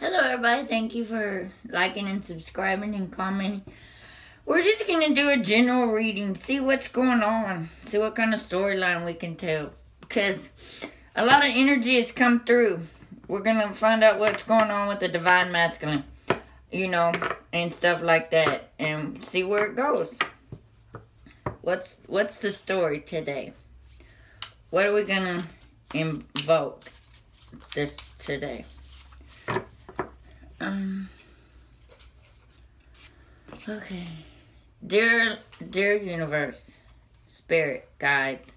Hello everybody, thank you for liking and subscribing and commenting. We're just going to do a general reading, see what's going on, see what kind of storyline we can tell. Because a lot of energy has come through. We're going to find out what's going on with the Divine Masculine, and stuff like that. And see where it goes. What's the story today? What are we going to invoke this today? Okay. Dear universe, spirit, guides,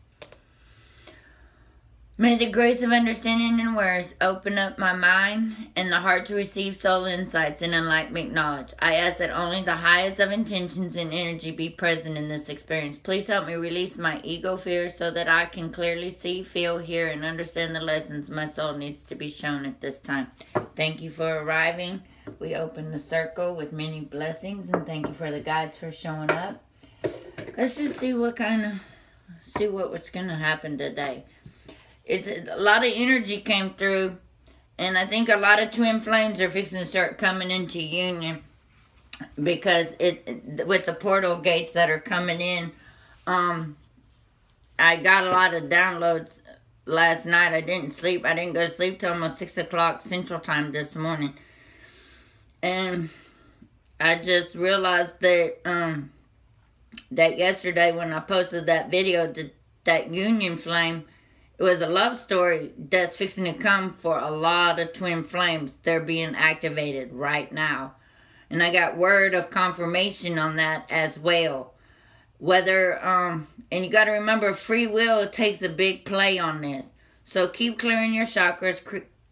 may the grace of understanding and words open up my mind and the heart to receive soul insights and enlightenment knowledge. I ask that only the highest of intentions and energy be present in this experience. Please help me release my ego fears so that I can clearly see, feel, hear, and understand the lessons my soul needs to be shown at this time. Thank you for arriving. We open the circle with many blessings, and thank you for the guides for showing up. Let's just see what's going to happen today. A lot of energy came through, and I think a lot of twin flames are fixing to start coming into union because with the portal gates that are coming in. I got a lot of downloads last night. I didn't sleep. I didn't go to sleep till almost 6 o'clock Central Time this morning. And I just realized that that yesterday when I posted that video, that union flame, it was a love story that's fixing to come for a lot of twin flames. They're being activated right now. And I got word of confirmation on that as well. Whether, and you got to remember, free will takes a big play on this. So keep clearing your chakras,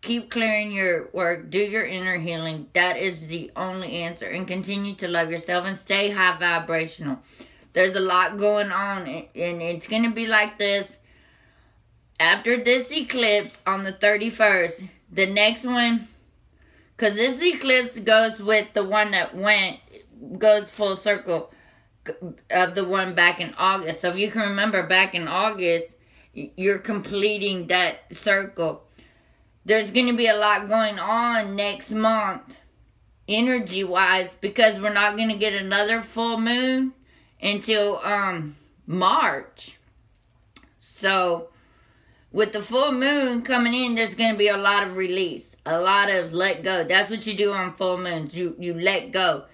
keep clearing your work, do your inner healing. That is the only answer. And continue to love yourself and stay high vibrational. There's a lot going on, and it's going to be like this. After this eclipse on the 31st, the next one, because this eclipse goes with the one that goes full circle of the one back in August. So if you can remember back in August, you're completing that circle. There's going to be a lot going on next month, energy-wise, because we're not going to get another full moon until March. So with the full moon coming in, there's going to be a lot of release, a lot of let go. That's what you do on full moons. You let go.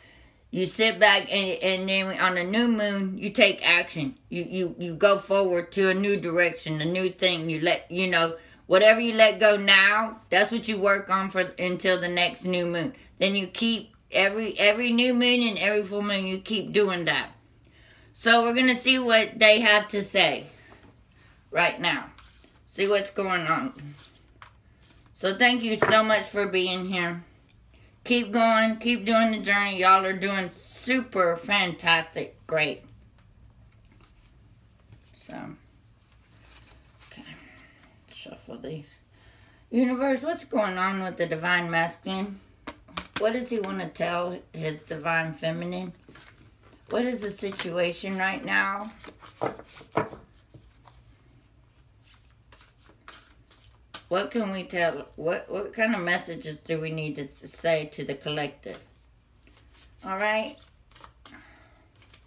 You sit back, and then on a new moon, you take action. You go forward to a new direction, a new thing. Whatever you let go now, that's what you work on for until the next new moon. Then you keep every new moon and every full moon, you keep doing that. So we're going to see what they have to say right now. See what's going on. So thank you so much for being here. Keep going. Keep doing the journey. Y'all are doing super fantastic. Great. So, okay. Shuffle these. Universe, what's going on with the Divine Masculine? What does he want to tell his Divine Feminine? What is the situation right now? What can we tell? What kind of messages do we need to say to the collective? All right.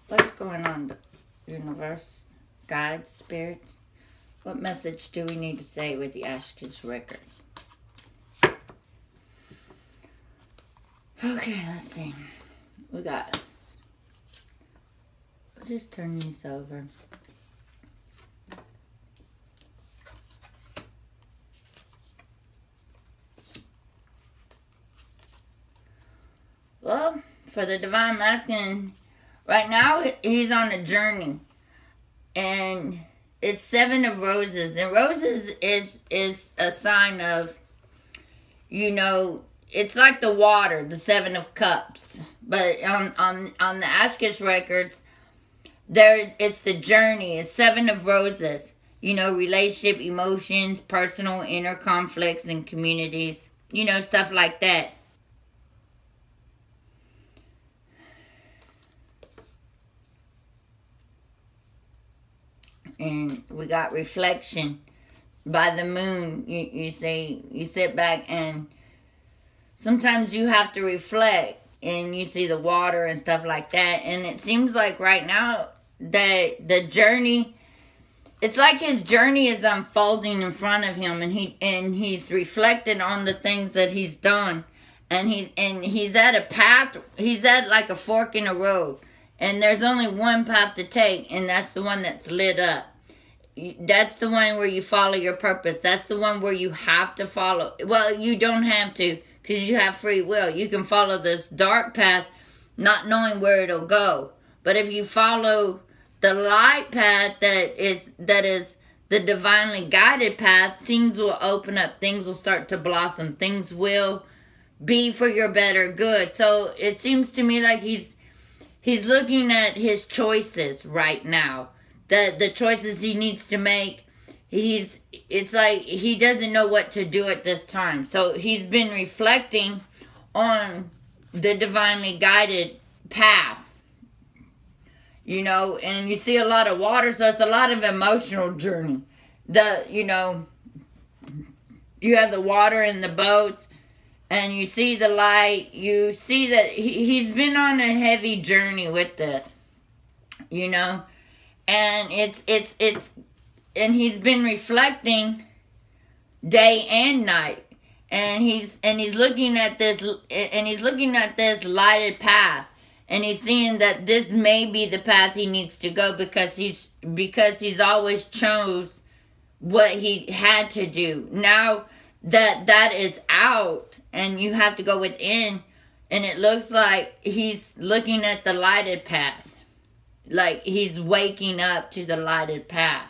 What's going on, universe, guides, spirits? What message do we need to say with the Ashkids record? Okay, let's see. I'll just turn these over. Well, for the Divine Masculine, right now he's on a journey. And it's 7 of Roses. And Roses is a sign of, it's like the water, the 7 of Cups. But on the Ashkish records, it's the journey. It's 7 of Roses. Relationship, emotions, personal, inner conflicts, and communities. Stuff like that. And we got reflection by the moon. You sit back and sometimes you have to reflect and you see the water and stuff like that. And it seems like right now that the journey, it's like his journey is unfolding in front of him, and he's reflected on the things that he's done. And he's at a path, he's at like a fork in a road. And there's only one path to take, and that's the one that's lit up. That's the one where you follow your purpose. That's the one where you have to follow. Well, you don't have to, because you have free will. You can follow this dark path not knowing where it'll go. But if you follow the light path that is the divinely guided path, things will open up. Things will start to blossom. Things will be for your better good. So it seems to me like he's looking at his choices right now. The choices he needs to make. It's like he doesn't know what to do at this time. So he's been reflecting on the divinely guided path. You know, and you see a lot of water, so it's a lot of emotional journey. You have the water in the boats, and you see the light. You see that he's been on a heavy journey with this, you know. And and he's been reflecting day and night, and he's looking at this lighted path, and he's seeing that this may be the path he needs to go, because he's always chose what he had to do. Now that is out, and you have to go within, and it looks like he's looking at the lighted path. Like he's waking up to the lighted path.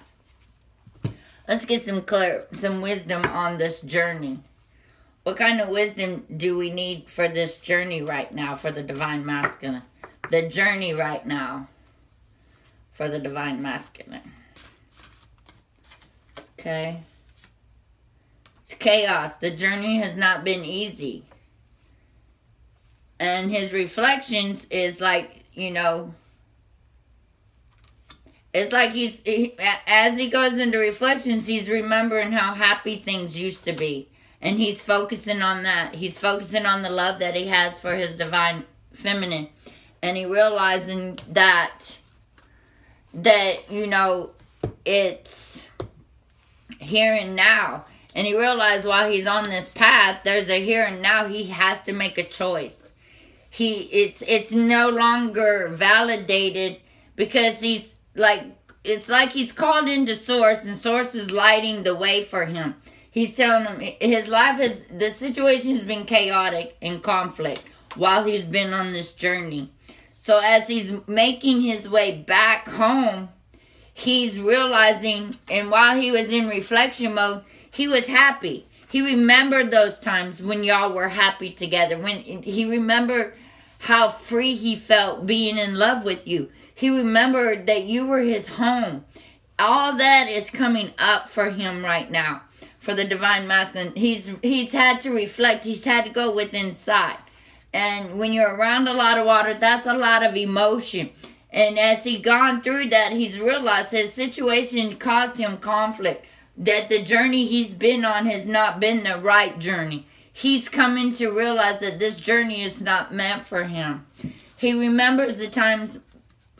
Let's get some wisdom on this journey. What kind of wisdom do we need for this journey right now for the Divine Masculine? The journey right now for the Divine Masculine. Okay. It's chaos. The journey has not been easy. And his reflections is like, you know, it's like as he goes into reflections, he's remembering how happy things used to be. And he's focusing on that. He's focusing on the love that he has for his divine feminine. And he realizing that, you know, it's here and now. And he realized while he's on this path, there's a here and now. He has to make a choice. It's no longer validated, because he's like, it's like he's called into Source, and Source is lighting the way for him. He's telling him his life the situation has been chaotic and conflict while he's been on this journey. So as he's making his way back home, he's realizing, and while he was in reflection mode, he was happy. He remembered those times when y'all were happy together. When he remembered how free he felt being in love with you. He remembered that you were his home. All that is coming up for him right now, for the Divine Masculine. He's had to reflect. He's had to go within inside. And when you're around a lot of water, that's a lot of emotion. And as he gone through that, he's realized his situation caused him conflict. That the journey he's been on has not been the right journey. He's coming to realize that this journey is not meant for him. He remembers the times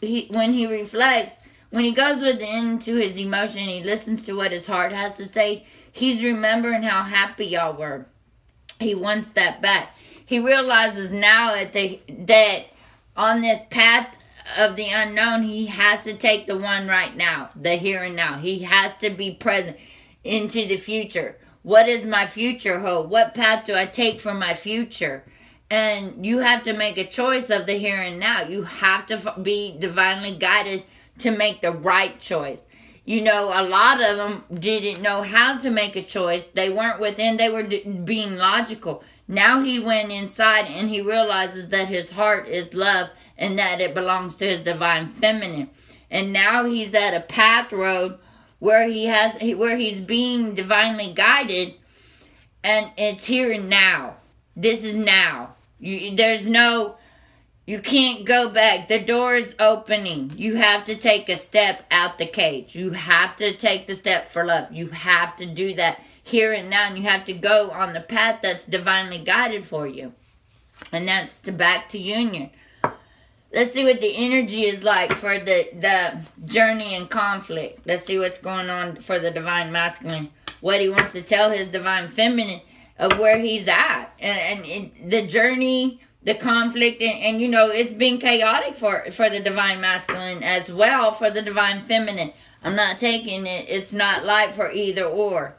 when he reflects, when he goes into his emotion, he listens to what his heart has to say. He's remembering how happy y'all were. He wants that back. He realizes now that on this path of the unknown, he has to take the one right now, the here and now. He has to be present into the future. What is my future hold? What path do I take for my future? And you have to make a choice of the here and now. You have to be divinely guided to make the right choice. You know, a lot of them didn't know how to make a choice. They weren't within. They were being logical. Now he went inside and he realizes that his heart is love and that it belongs to his divine feminine. And now he's at a path road where he's being divinely guided, and it's here and now. This is now. You can't go back. The door is opening. You have to take a step out the cage. You have to take the step for love. You have to do that. here and now, and you have to go on the path that's divinely guided for you. And that's back to union. Let's see what the energy is like for the journey and conflict. Let's see what's going on for the divine masculine. What he wants to tell his divine feminine of where he's at. And the journey, the conflict, and you know, it's been chaotic for the divine masculine as well for the divine feminine. I'm not taking it. It's not light for either or.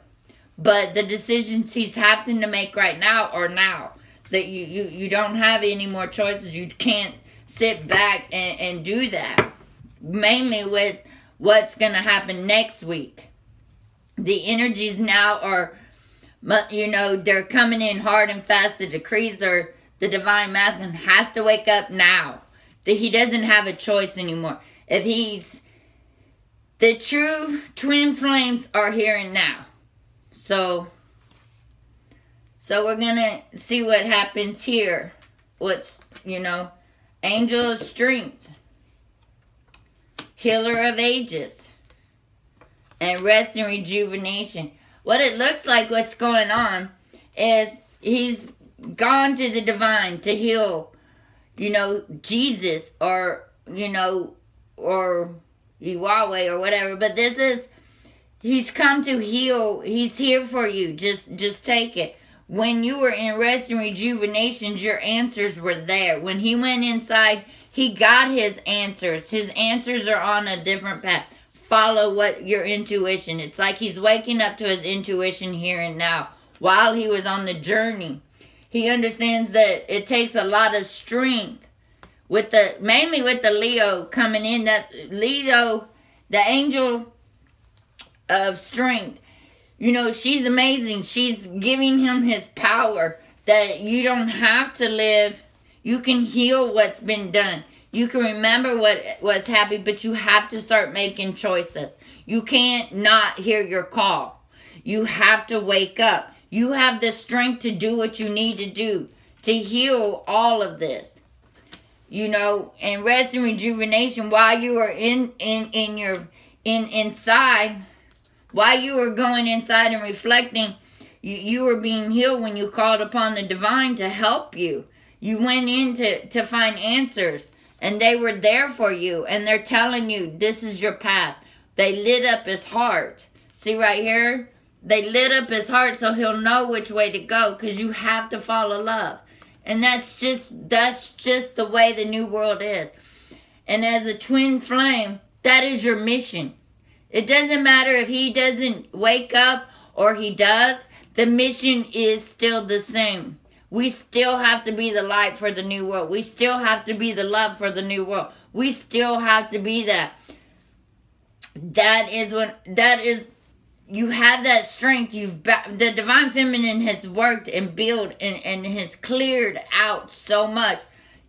But the decisions he's having to make right now are now. That you don't have any more choices. You can't sit back and do that. Mainly with what's going to happen next week. The energies now are, you know, they're coming in hard and fast. The decrees are, the divine masculine has to wake up now. That he doesn't have a choice anymore. If he's, the true twin flames are here and now. So we're going to see what happens here. What's, you know, angel of strength, healer of ages, and rest and rejuvenation. What it looks like what's going on is he's gone to the divine to heal, you know, Jesus or, you know, or Yahweh or whatever. But this is, he's come to heal. He's here for you. Just take it. When you were in rest and rejuvenation, your answers were there. When he went inside, he got his answers. His answers are on a different path. Follow what your intuition. It's like he's waking up to his intuition here and now. While he was on the journey, he understands that it takes a lot of strength. Mainly with the Leo coming in. That Leo, the angel of strength. You know, she's amazing. She's giving him his power that you don't have to live. You can heal what's been done. You can remember what was happy, but you have to start making choices. You can't not hear your call. You have to wake up. You have the strength to do what you need to do to heal all of this. You know, and rest and rejuvenation while you are inside. While you were going inside and reflecting, you were being healed when you called upon the divine to help you. You went in to find answers, and they were there for you, and they're telling you, this is your path. They lit up his heart. See right here? They lit up his heart so he'll know which way to go, because you have to follow love. And that's just the way the new world is. And as a twin flame, that is your mission. It doesn't matter if he doesn't wake up or he does. The mission is still the same. We still have to be the light for the new world. We still have to be the love for the new world. We still have to be that. You have that strength. The divine feminine has worked and built and has cleared out so much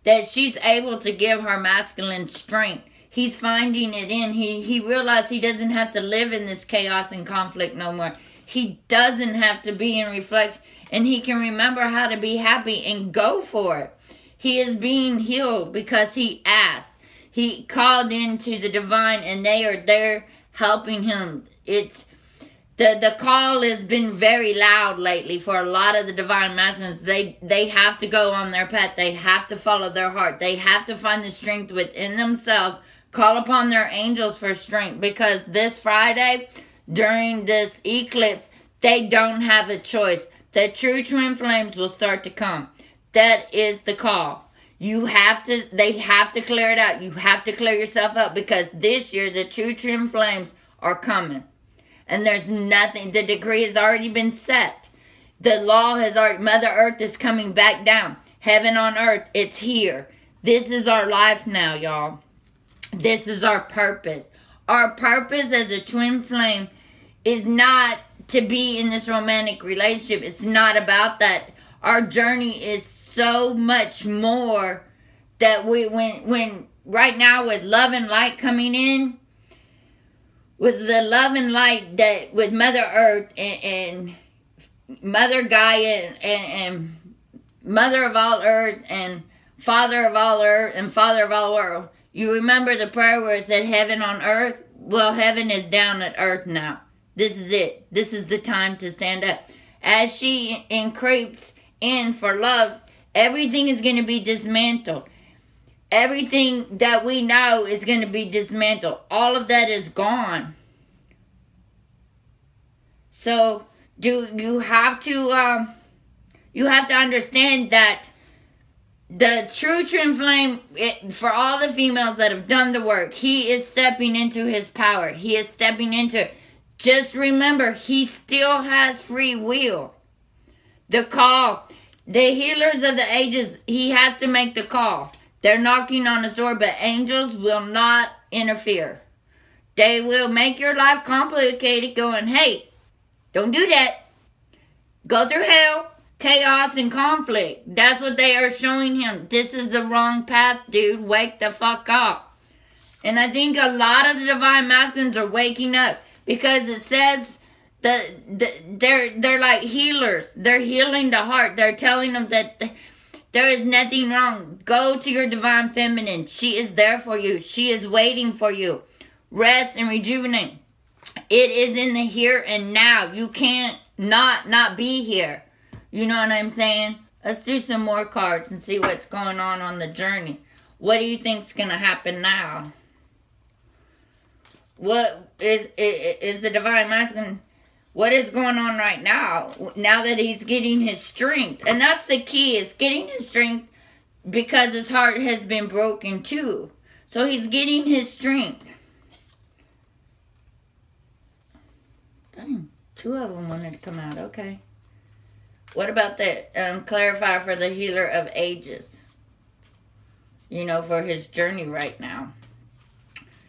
that she's able to give her masculine strength. He's finding it in. He realized he doesn't have to live in this chaos and conflict no more. He doesn't have to be in reflection. And he can remember how to be happy and go for it. He is being healed because he asked. He called into the divine and they are there helping him. It's the call has been very loud lately for a lot of the divine masculines. They have to go on their path. They have to follow their heart. They have to find the strength within themselves. Call upon their angels for strength, because this Friday, during this eclipse, they don't have a choice. The true twin flames will start to come. That is the call. They have to clear it out. You have to clear yourself up, because this year the true twin flames are coming. And there's nothing, the decree has already been set. The law has already, Mother Earth is coming back down. Heaven on earth, it's here. This is our life now, y'all. This is our purpose. Our purpose as a twin flame is not to be in this romantic relationship. It's not about that. Our journey is so much more that when right now with love and light coming in, with the love and light that with Mother Earth and Mother Gaia and Mother of all earth and Father of all earth and Father of all world. You remember the prayer where it said heaven on earth? Well, heaven is down at earth now. This is it. This is the time to stand up. As she encroaches in for love, everything is going to be dismantled. Everything that we know is going to be dismantled. All of that is gone. So, you have to understand that the true twin flame, for all the females that have done the work, he is stepping into his power. He is stepping into it. Just remember, he still has free will. The call, the healers of the ages, he has to make the call. They're knocking on his door, but angels will not interfere. They will make your life complicated, going, hey, don't do that. Go through hell, chaos, and conflict. That's what they are showing him. This is the wrong path, dude. Wake the fuck up. And I think a lot of the divine masculines are waking up, because it says that they're like healers. They're healing the heart. They're telling them that there is nothing wrong. Go to your divine feminine. She is there for you. She is waiting for you. Rest and rejuvenate. It is in the here and now. You can't not be here. You know what I'm saying? Let's do some more cards and see what's going on the journey. What do you think's going to happen now? What is the divine masculine? What is going on right now? Now that he's getting his strength. And that's the key, is getting his strength, because his heart has been broken too. So he's getting his strength. Dang, 2 of them wanted to come out. Okay. What about the clarifier for the healer of ages? You know, for his journey right now.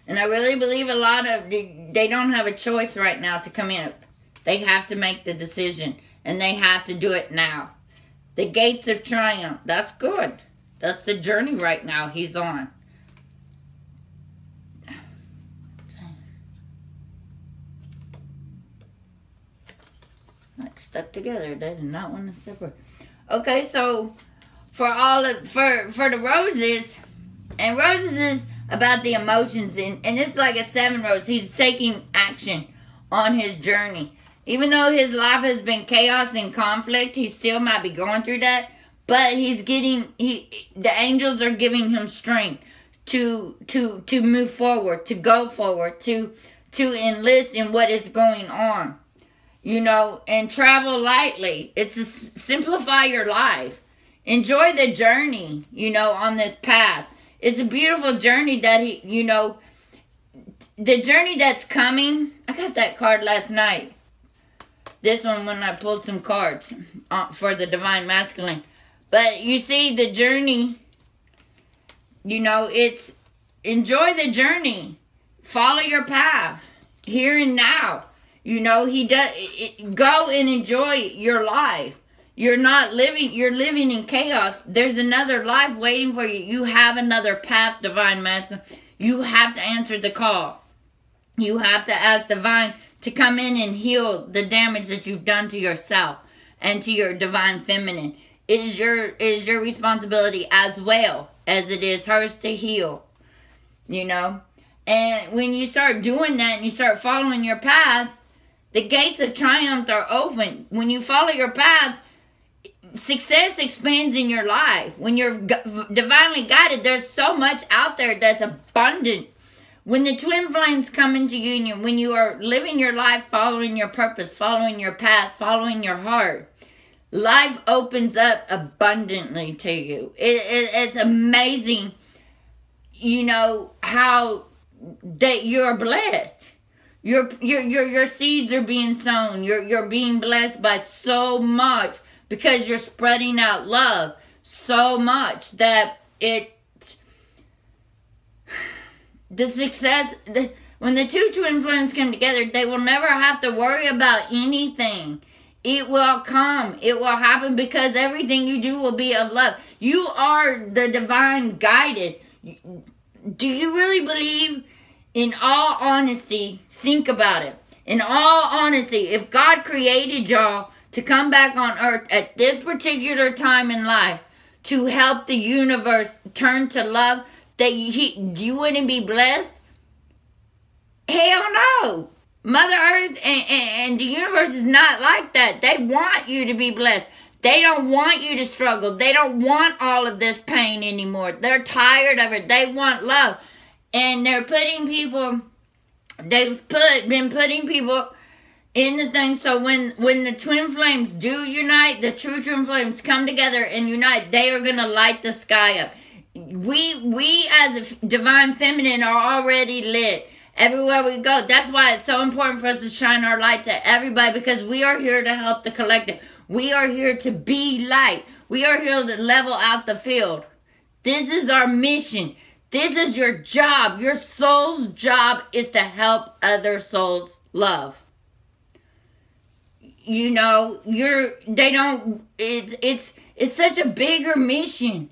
And I really believe a lot of, they don't have a choice right now to come in. They have to make the decision. And they have to do it now. The gates of triumph. That's good. That's the journey right now he's on. Like stuck together. They did not want to separate. Okay, so for the roses, and roses is about the emotions, and it's like a 7 rose. He's taking action on his journey. Even though his life has been chaos and conflict, he still might be going through that. But the angels are giving him strength to move forward, to go forward, to enlist in what is going on. You know, and travel lightly. It's to simplify your life. Enjoy the journey, you know, on this path. It's a beautiful journey that the journey that's coming. I got that card last night. This one when I pulled some cards for the divine masculine. But you see the journey, you know, it's enjoy the journey. Follow your path. Here and now. You know, go and enjoy your life. You're living in chaos. There's another life waiting for you. You have another path, divine masculine. You have to answer the call. You have to ask divine to come in and heal the damage that you've done to yourself and to your divine feminine. It is your responsibility as well as it is hers to heal. You know? And when you start doing that and you start following your path, the gates of triumph are open. When you follow your path, success expands in your life. When you're divinely guided, there's so much out there that's abundant. When the twin flames come into union, when you are living your life, following your purpose, following your path, following your heart, life opens up abundantly to you. It's amazing, you know, how that you're blessed. Your seeds are being sown. You're being blessed by so much because you're spreading out love so much that when the two twin flames come together, they will never have to worry about anything. It will come. It will happen because everything you do will be of love. You are the divine guided. Do you really believe? In all honesty, think about it. In all honesty, if God created y'all to come back on earth at this particular time in life to help the universe turn to love, that you wouldn't be blessed? Hell no. Mother Earth and the universe is not like that. They want you to be blessed. They don't want you to struggle. They don't want all of this pain anymore. They're tired of it. They want love. And they're putting people, been putting people in the thing. So when the twin flames do unite, the true twin flames come together and unite, they are going to light the sky up. We as a divine feminine are already lit everywhere we go. That's why it's so important for us to shine our light to everybody, because we are here to help the collective. We are here to be light. We are here to level out the field. This is our mission. This is your job. Your soul's job is to help other souls love. You know, it's such a bigger mission.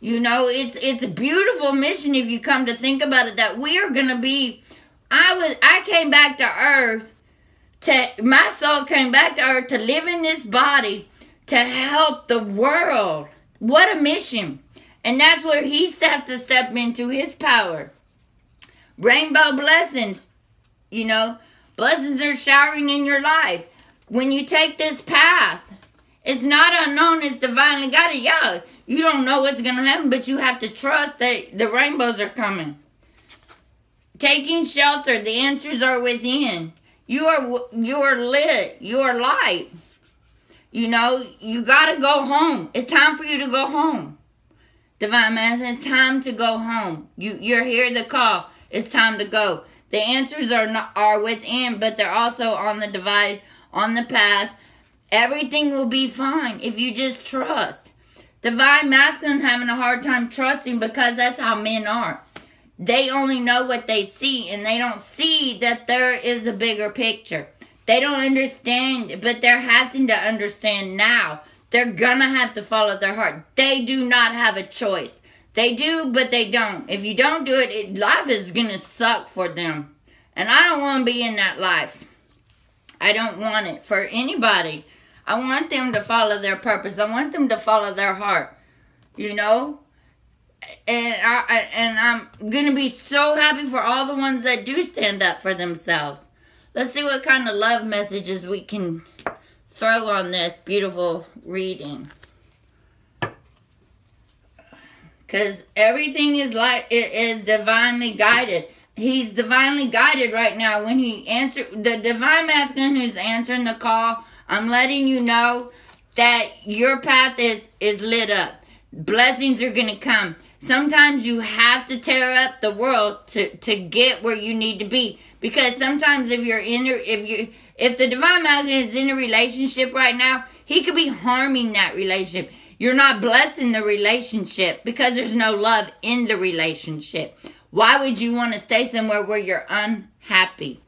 You know, it's a beautiful mission if you come to think about it, that we are going to be, I came back to earth, my soul came back to earth to live in this body to help the world. What a mission. And that's where he's had to step into his power. Rainbow blessings, you know, blessings are showering in your life. When you take this path, it's not unknown, it's divinely guided. Yeah, you don't know what's going to happen, but you have to trust that the rainbows are coming. Taking shelter, the answers are within. You are lit. You are light. You know, you got to go home. It's time for you to go home. Divine Masculine, it's time to go home. You're here to call. It's time to go. The answers are within, but they're also on the divide, on the path. Everything will be fine if you just trust. Divine Masculine having a hard time trusting because that's how men are. They only know what they see, and they don't see that there is a bigger picture. They don't understand, but they're having to understand now. They're gonna have to follow their heart. They do not have a choice. They do, but they don't. If you don't do it, life is gonna suck for them. And I don't want to be in that life. I don't want it for anybody. I want them to follow their purpose. I want them to follow their heart. You know? And I'm going to be so happy for all the ones that do stand up for themselves. Let's see what kind of love messages we can throw on this beautiful reading. Because everything is divinely guided. He's divinely guided right now. When he answers, the divine masculine who's answering the call, I'm letting you know that your path is lit up. Blessings are going to come. Sometimes you have to tear up the world to get where you need to be. Because sometimes if the divine masculine is in a relationship right now, he could be harming that relationship. You're not blessing the relationship because there's no love in the relationship. Why would you want to stay somewhere where you're unhappy?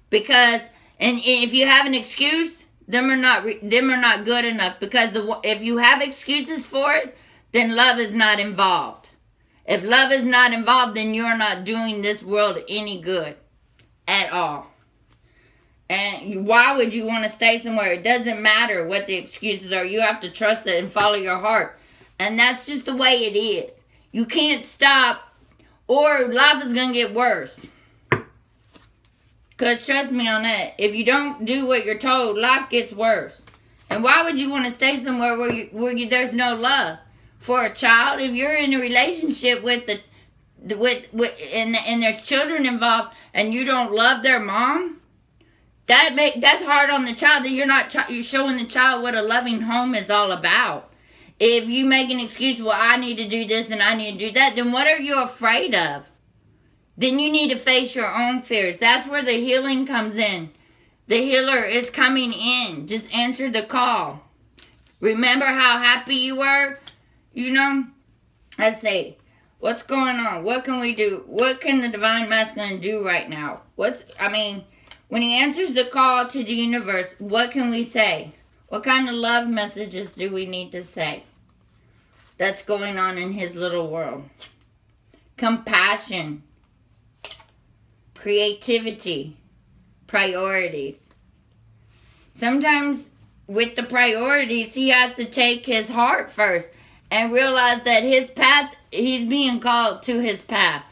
Because, and if you have an excuse, them are not good enough. Because if you have excuses for it, then love is not involved. If love is not involved, then you're not doing this world any good at all. And why would you want to stay somewhere? It doesn't matter what the excuses are. You have to trust it and follow your heart. And that's just the way it is. You can't stop, or life is going to get worse. Because trust me on that. If you don't do what you're told, life gets worse. And why would you want to stay somewhere where there's no love? For a child, if you're in a relationship with and there's children involved and you don't love their mom, that's hard on the child. That you're showing the child what a loving home is all about. If you make an excuse, well, I need to do this and I need to do that, then what are you afraid of? Then you need to face your own fears. That's where the healing comes in. The healer is coming in. Just answer the call. Remember how happy you were? You know, let's see, what's going on? What can we do? What can the divine masculine do right now? When he answers the call to the universe, what can we say? What kind of love messages do we need to say that's going on in his little world? Compassion, creativity, priorities. Sometimes with the priorities, he has to take his heart first and realize that his path, he's being called to his path.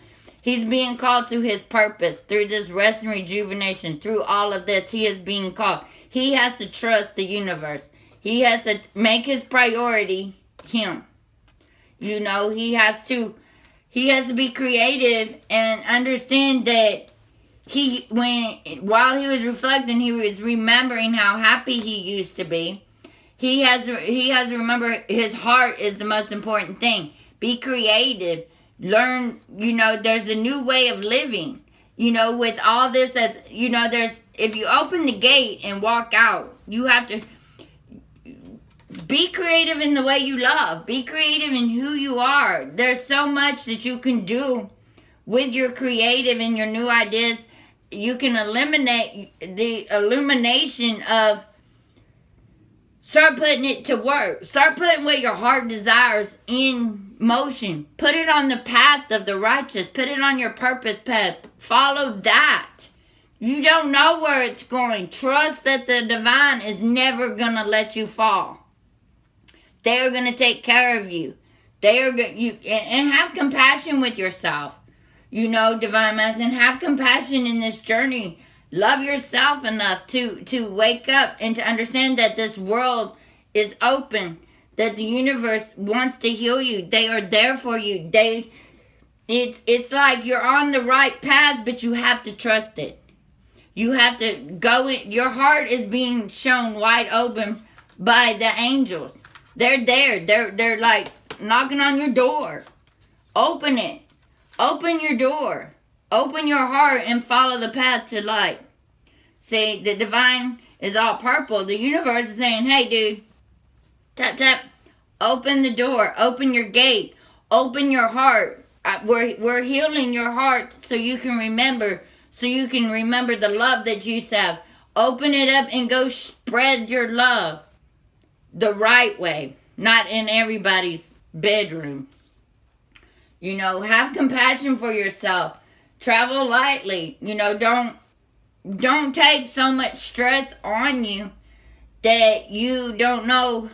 He's being called to his purpose through this rest and rejuvenation. Through all of this, he is being called. He has to trust the universe. He has to make his priority him. You know, he has to be creative and understand that while he was reflecting, he was remembering how happy he used to be. He has to remember his heart is the most important thing. Be creative. Learn, there's a new way of living. With all this, if you open the gate and walk out, you have to be creative in the way you love. Be creative in who you are. There's so much that you can do with your creative and your new ideas. You can eliminate the illumination of start putting it to work. Start putting what your heart desires in motion. Put it on the path of the righteous. Put it on your purpose path. Follow that. You don't know where it's going. Trust that the divine is never going to let you fall. They are going to take care of you. And have compassion with yourself. Divine Masculine, have compassion in this journey. Love yourself enough to wake up and to understand that this world is open. That the universe wants to heal you. They are there for you. It's like you're on the right path, but you have to trust it. You have to go in. Your heart is being shown wide open by the angels. They're there. They're like knocking on your door. Open it. Open your door. Open your heart and follow the path to light. See, the divine is all purple. The universe is saying, hey, dude, tap, tap. Open the door. Open your gate. Open your heart. We're healing your heart so you can remember. So you can remember the love that you have. Open it up and go spread your love. The right way. Not in everybody's bedroom. Have compassion for yourself. Travel lightly. Don't take so much stress on you that you don't know.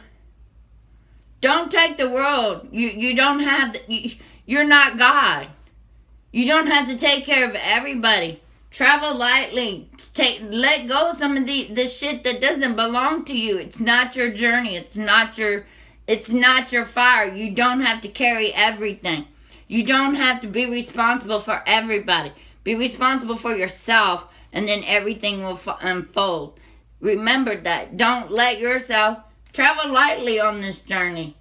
Don't take the world. You don't have. You're not God. You don't have to take care of everybody. Travel lightly. Let go of some of the shit that doesn't belong to you. It's not your journey. It's not your fire. You don't have to carry everything. You don't have to be responsible for everybody. Be responsible for yourself, and then everything will unfold. Remember that. Don't let yourself travel lightly on this journey.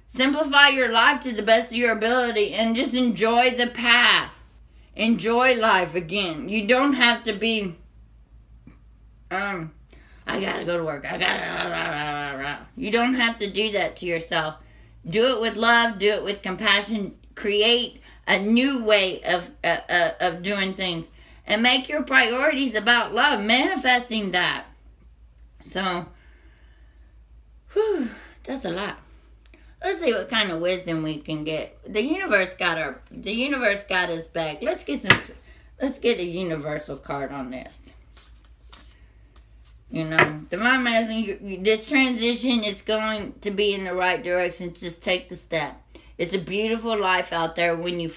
Simplify your life to the best of your ability and just enjoy the path. Enjoy life again. You don't have to be, I gotta go to work. You don't have to do that to yourself. Do it with love. Do it with compassion. Create a new way of doing things. And make your priorities about love. Manifesting that. So, that's a lot. Let's see what kind of wisdom we can get. The universe got us back. Let's get a universal card on this. Divine Masculine, this transition is going to be in the right direction. Just take the step. It's a beautiful life out there when you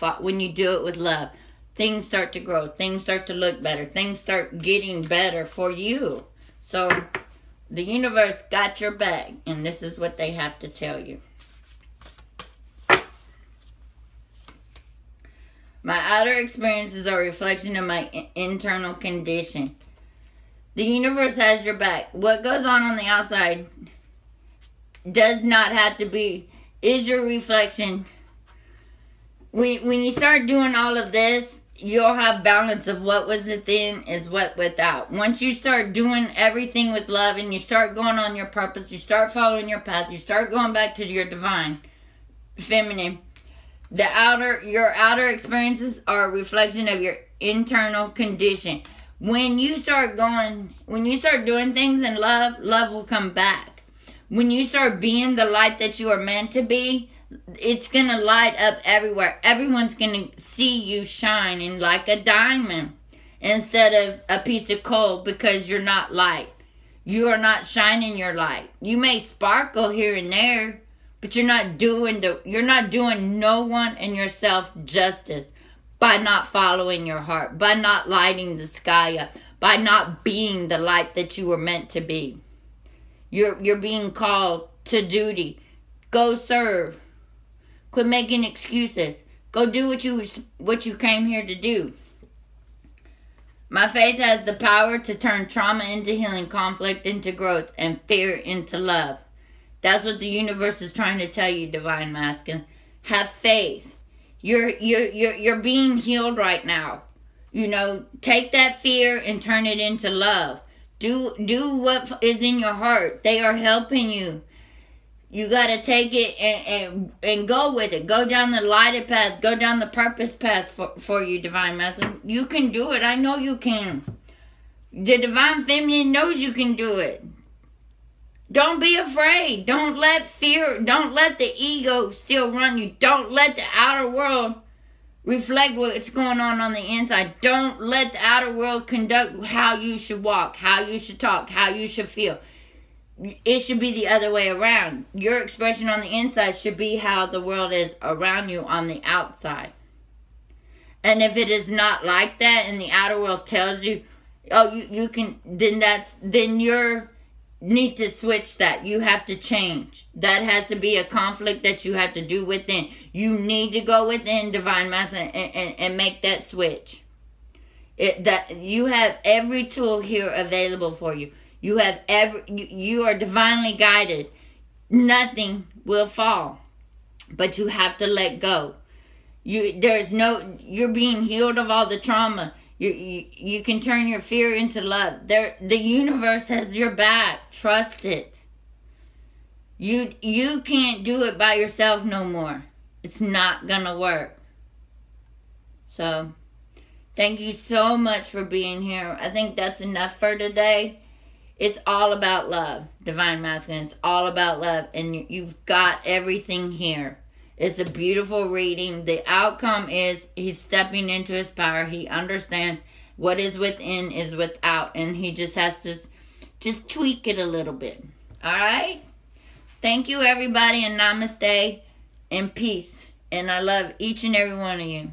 do it with love. Things start to grow. Things start to look better. Things start getting better for you. So, the universe got your back. And this is what they have to tell you. My outer experiences are a reflection of my internal condition. The universe has your back. What goes on the outside does not have to be, is your reflection. When you start doing all of this, you'll have balance of what was within is what without. Once you start doing everything with love and you start going on your purpose, you start following your path, you start going back to your divine feminine. Your outer experiences are a reflection of your internal condition. When you start doing things in love, love will come back. When you start being the light that you are meant to be, it's going to light up everywhere. Everyone's going to see you shining like a diamond instead of a piece of coal because you're not light. You are not shining your light. You may sparkle here and there, but you're not doing no one and yourself justice by not following your heart, by not lighting the sky up, by not being the light that you were meant to be. You're being called to duty. Go serve. Quit making excuses. Go do what you came here to do. My faith has the power to turn trauma into healing, conflict into growth, and fear into love. That's what the universe is trying to tell you, Divine Masculine. Have faith. You're being healed right now. You know, take that fear and turn it into love. Do what is in your heart. They are helping you. You got to take it and go with it. Go down the lighted path. Go down the purpose path for you, Divine Masculine. You can do it. I know you can. The Divine Feminine knows you can do it. Don't be afraid. Don't let the ego still run you. Don't let the outer world reflect what's going on the inside. Don't let the outer world conduct how you should walk, how you should talk, how you should feel. It should be the other way around. Your expression on the inside should be how the world is around you on the outside. And if it is not like that and the outer world tells you, oh, you can, then you're need to switch that. You have to change. That has to be a conflict that you have to do within. You need to go within, Divine Masculine, and make that switch. That you have every tool here available for you. You are divinely guided. Nothing will fall. But you have to let go. You're being healed of all the trauma. You can turn your fear into love. The universe has your back. Trust it. You can't do it by yourself no more. It's not gonna work. So, thank you so much for being here. I think that's enough for today. It's all about love, Divine Masculine. It's all about love. And you've got everything here. It's a beautiful reading. The outcome is he's stepping into his power. He understands what is within is without. And he just has to just tweak it a little bit. All right? Thank you, everybody. And namaste and peace. And I love each and every one of you.